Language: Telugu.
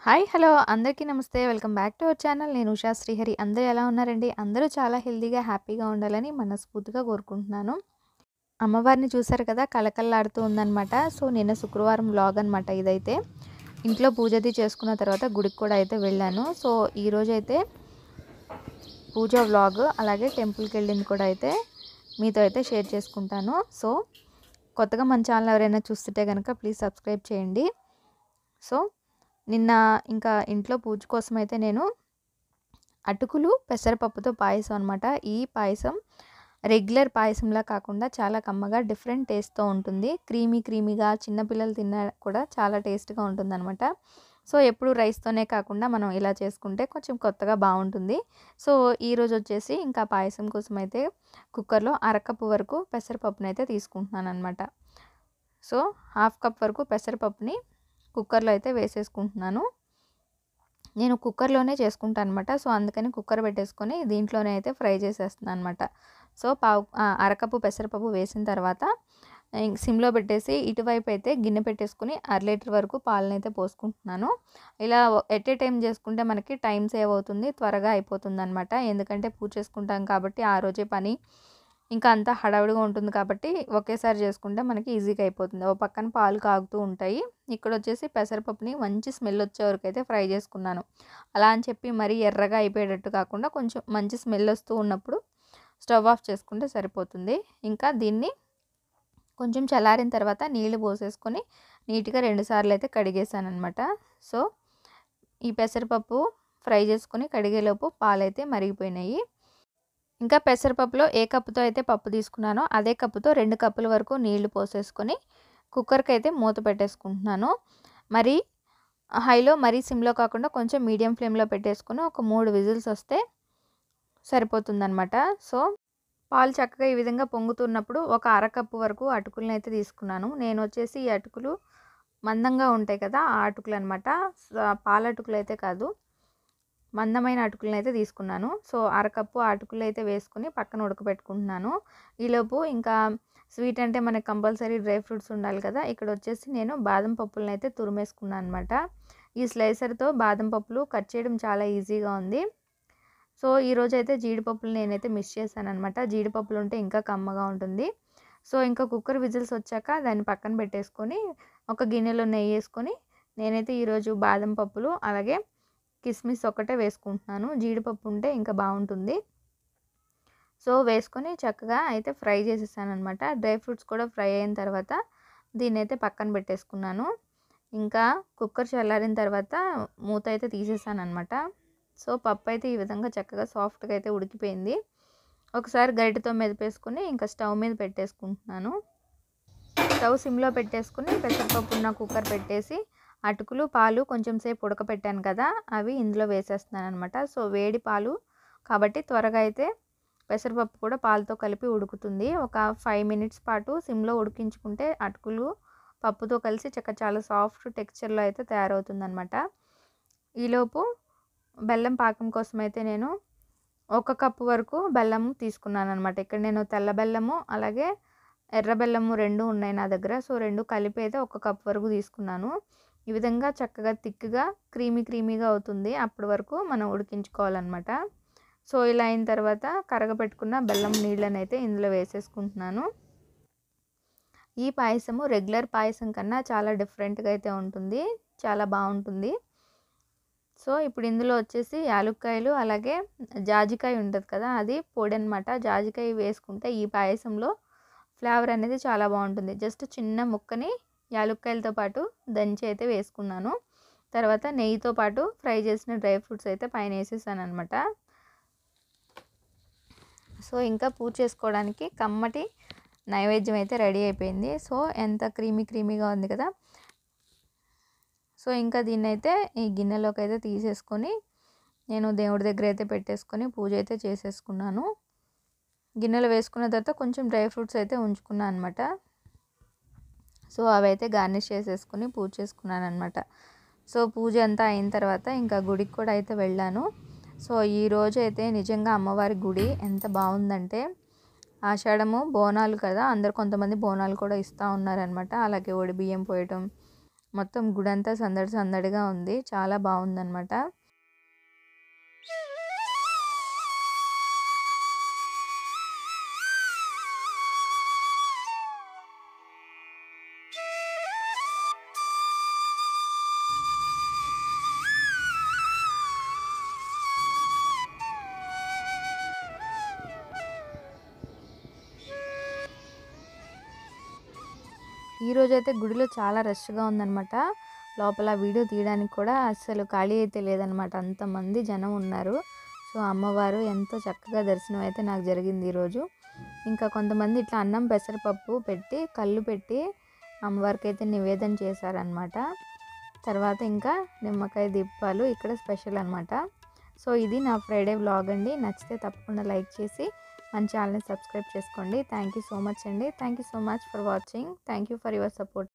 హాయ్ హలో అందరికీ నమస్తే welcome back to our channel. నేను ఉషా శ్రీహరి. అందరూ ఎలా ఉన్నారండి? అందరూ చాలా హెల్తీగా హ్యాపీగా ఉండాలని మనస్ఫూర్తిగా కోరుకుంటున్నాను. అమ్మవారిని చూసారు కదా, కళకళలాడుతూ ఉందన్నమాట. సో నిన్న శుక్రవారం వ్లాగ్ అనమాట ఇదైతే. ఇంట్లో పూజది చేసుకున్న తర్వాత గుడికి కూడా అయితే వెళ్ళాను. సో ఈరోజైతే పూజ వ్లాగ్ అలాగే టెంపుల్కి వెళ్ళింది కూడా అయితే మీతో అయితే షేర్ చేసుకుంటాను. సో కొత్తగా మన ఛానల్ ఎవరైనా చూస్తుంటే కనుక ప్లీజ్ సబ్స్క్రైబ్ చేయండి. సో నిన్న ఇంకా ఇంట్లో పూజ కోసం అయితే నేను అటుకులు పెసరపప్పుతో పాయసం అనమాట. ఈ పాయసం రెగ్యులర్ పాయసంలా కాకుండా చాలా కమ్మగా డిఫరెంట్ టేస్ట్తో ఉంటుంది. క్రీమీగా చిన్నపిల్లలు తిన్నా కూడా చాలా టేస్ట్గా ఉంటుందన్నమాట. సో ఎప్పుడు రైస్తోనే కాకుండా మనం ఇలా చేసుకుంటే కొంచెం కొత్తగా బాగుంటుంది. సో ఈరోజు వచ్చేసి ఇంకా పాయసం కోసం అయితే కుక్కర్లో అరకప్పు వరకు పెసరపప్పునైతే అయితే తీసుకుంటున్నాను అనమాట. సో హాఫ్ కప్ వరకు పెసరపప్పుని కుక్కర్లో అయితే వేసేసుకుంటున్నాను. నేను కుక్కర్లోనే చేసుకుంటాను అనమాట. సో అందుకని కుక్కర్ పెట్టేసుకొని దీంట్లోనే అయితే ఫ్రై చేసేస్తున్నాను అనమాట. సో అరకప్పు పెసరపప్పు వేసిన తర్వాత సిమ్లో పెట్టేసి ఇటువైపు అయితే గిన్నె పెట్టేసుకుని 1/2 లీటర్ వరకు పాలనైతే పోసుకుంటున్నాను. ఇలా ఎట్ ఏ టైం చేసుకుంటే మనకి టైం సేవ్ అవుతుంది, త్వరగా అయిపోతుంది అనమాట. ఎందుకంటే పూజ చేసుకుంటాం కాబట్టి ఆ రోజే పని ఇంకా అంతా హడావుడిగా ఉంటుంది కాబట్టి ఒకేసారి చేసుకుంటే మనకి ఈజీగా అయిపోతుంది. ఓ పక్కన పాలు కాగుతూ ఉంటాయి. ఇక్కడ వచ్చేసి పెసరపప్పుని మంచి స్మెల్ వచ్చే వరకు అయితే ఫ్రై చేసుకున్నాను. అలా అని చెప్పి మరీ ఎర్రగా అయిపోయేటట్టు కాకుండా కొంచెం మంచి స్మెల్ వస్తూ ఉన్నప్పుడు స్టవ్ ఆఫ్ చేసుకుంటే సరిపోతుంది. ఇంకా దీన్ని కొంచెం చల్లారిన తర్వాత నీళ్లు పోసేసుకొని నీట్గా 2 సార్లు అయితే కడిగేసాను అనమాట. సో ఈ పెసరపప్పు ఫ్రై చేసుకొని కడిగేలోపు పాలైతే మరిగిపోయినాయి. ఇంకా పెసరపప్పులో ఏ కప్పుతో అయితే పప్పు తీసుకున్నానో అదే కప్పుతో 2 కప్పుల వరకు నీళ్లు పోసేసుకొని కుక్కర్కి అయితే మూత పెట్టేసుకుంటున్నాను. మరి హైలో మరీ సిమ్లో కాకుండా కొంచెం మీడియం ఫ్లేమ్లో పెట్టేసుకొని ఒక 3 విజిల్స్ వస్తే సరిపోతుందన్నమాట. సో పాలు చక్కగా ఈ విధంగా పొంగుతున్నప్పుడు ఒక అరకప్పు వరకు అటుకులను అయితే తీసుకున్నాను. నేను వచ్చేసి ఈ అటుకులు మందంగా ఉంటాయి కదా, ఆ అటుకులు అనమాట. పాల అటుకులు అయితే కాదు, మందమైన అటుకులను అయితే తీసుకున్నాను. సో అరకప్పు అటుకులు అయితే వేసుకుని పక్కన ఉడకబెట్టుకుంటున్నాను. ఈలోపు ఇంకా స్వీట్ అంటే మనకి కంపల్సరీ డ్రై ఫ్రూట్స్ ఉండాలి కదా. ఇక్కడ వచ్చేసి నేను బాదం పప్పులను అయితే తురిమేసుకున్నాను అనమాట. ఈ స్లైసర్తో బాదం పప్పులు కట్ చేయడం చాలా ఈజీగా ఉంది. సో ఈరోజు అయితే జీడిపప్పులు నేనైతే మిస్ చేశాను అనమాట. జీడిపప్పులు ఉంటే ఇంకా కమ్మగా ఉంటుంది. సో ఇంకా కుక్కర్ విజిల్స్ వచ్చాక దాన్ని పక్కన పెట్టేసుకొని ఒక గిన్నెలో నెయ్యి వేసుకొని నేనైతే ఈరోజు బాదం పప్పులు అలాగే కిస్మిస్ ఒక్కటే వేసుకుంటున్నాను. జీడిపప్పు ఉంటే ఇంకా బాగుంటుంది. సో వేసుకొని చక్కగా అయితే ఫ్రై చేసేసాను అనమాట. డ్రై ఫ్రూట్స్ కూడా ఫ్రై అయిన తర్వాత దీన్ని అయితే పక్కన పెట్టేసుకున్నాను. ఇంకా కుక్కర్ చల్లారిన తర్వాత మూత అయితే తీసేసాను అనమాట. సో పప్పు అయితే ఈ విధంగా చక్కగా సాఫ్ట్గా అయితే ఉడికిపోయింది. ఒకసారి గరిటెతో మెదిపేసుకుని ఇంకా స్టవ్ మీద పెట్టేసుకుంటున్నాను. స్టవ్ సిమ్లో పెట్టేసుకుని పెసరపప్పు ఉన్న కుక్కర్ పెట్టేసి అటుకులు పాలు కొంచెం సేపు ఉడకపెట్టాను కదా, అవి ఇందులో వేసేస్తున్నాను అనమాట. సో వేడి పాలు కాబట్టి త్వరగా అయితే పెసరపప్పు కూడా పాలతో కలిపి ఉడుకుతుంది. ఒక 5 మినిట్స్ పాటు సిమ్లో ఉడికించుకుంటే అటుకులు పప్పుతో కలిసి చాలా సాఫ్ట్ టెక్స్చర్లో అయితే తయారవుతుందన్నమాట. ఈలోపు బెల్లం పాకం కోసం అయితే నేను 1 కప్పు వరకు బెల్లం తీసుకున్నాను అనమాట. ఇక్కడ నేను తెల్ల బెల్లము అలాగే ఎర్ర బెల్లము 2 ఉన్నాయి నా దగ్గర. సో 2 కలిపి అయితే 1 కప్పు వరకు తీసుకున్నాను. ఈ విధంగా చక్కగా థిక్గా క్రీమీగా అవుతుంది. అప్పటి వరకు మనం ఉడికించుకోవాలన్నమాట. సో ఇలా అయిన తర్వాత కరగపెట్టుకున్న బెల్లం నీళ్ళని అయితే ఇందులో వేసేసుకుంటున్నాను. ఈ పాయసము రెగ్యులర్ పాయసం కన్నా చాలా డిఫరెంట్గా అయితే ఉంటుంది, చాలా బాగుంటుంది. సో ఇప్పుడు ఇందులో వచ్చేసి యాలుక్కాయలు అలాగే జాజికాయ ఉంటుంది కదా, అది పొడి అనమాట. జాజికాయ వేసుకుంటే ఈ పాయసంలో ఫ్లేవర్ అనేది చాలా బాగుంటుంది. జస్ట్ చిన్న ముక్కని యాలుక్కాయలతో పాటు దంచి అయితే వేసుకున్నాను. తర్వాత నెయ్యితో పాటు ఫ్రై చేసిన డ్రై ఫ్రూట్స్ అయితే పైన వేసేసాను అనమాట. సో ఇంకా పూజ చేసుకోవడానికి కమ్మటి నైవేద్యం అయితే రెడీ అయిపోయింది. సో ఎంత క్రీమీగా ఉంది కదా. సో ఇంకా దీన్ని అయితే ఈ గిన్నెలోకి అయితే తీసేసుకొని నేను దేవుడి దగ్గర అయితే పెట్టేసుకొని పూజ అయితే చేసేసుకున్నాను. గిన్నెలో వేసుకున్న తర్వాత కొంచెం డ్రై ఫ్రూట్స్ అయితే ఉంచుకున్నాను అనమాట. సో అవి అయితే గార్నిష్ చేసేసుకుని పూజ చేసుకున్నాను అనమాట. సో పూజ అంతా అయిన తర్వాత ఇంకా గుడికి కూడా అయితే వెళ్ళాను. సో ఈరోజు అయితే నిజంగా అమ్మవారి గుడి ఎంత బాగుందంటే, ఆషాఢము బోనాలు కదా, కొంతమంది బోనాలు కూడా ఇస్తూ ఉన్నారనమాట. అలాగే ఒడి బియ్యం పోయటం మొత్తం గుడంతా సందడి సందడిగా ఉంది. చాలా బాగుందన్నమాట. ఈరోజైతే గుడిలో చాలా రష్‌గా ఉందన్నమాట. లోపల వీడియో తీయడానికి కూడా అస్సలు ఖాళీ అయితే లేదనమాట. అంతమంది జనం ఉన్నారు. సో, అమ్మవారు ఎంతో చక్కగా దర్శనం అయితే నాకు జరిగింది ఈరోజు. ఇంకా కొంతమంది ఇట్లా అన్నం పెసరపప్పు పెట్టి, కళ్ళు పెట్టి అమ్మవారికైతే నివేదన చేశారనమాట. తర్వాత ఇంకా నిమ్మకాయ దీపాలు ఇక్కడ స్పెషల్ అనమాట. సో, ఇది నా ఫ్రైడే వ్లాగ్ అండి. నచ్చితే తప్పకుండా లైక్ చేసి మన ఛానల్ని సబ్స్క్రైబ్ చేసుకోండి. థ్యాంక్ యూ సో మచ్ అండి. Thank you so much for watching. Thank you for your support.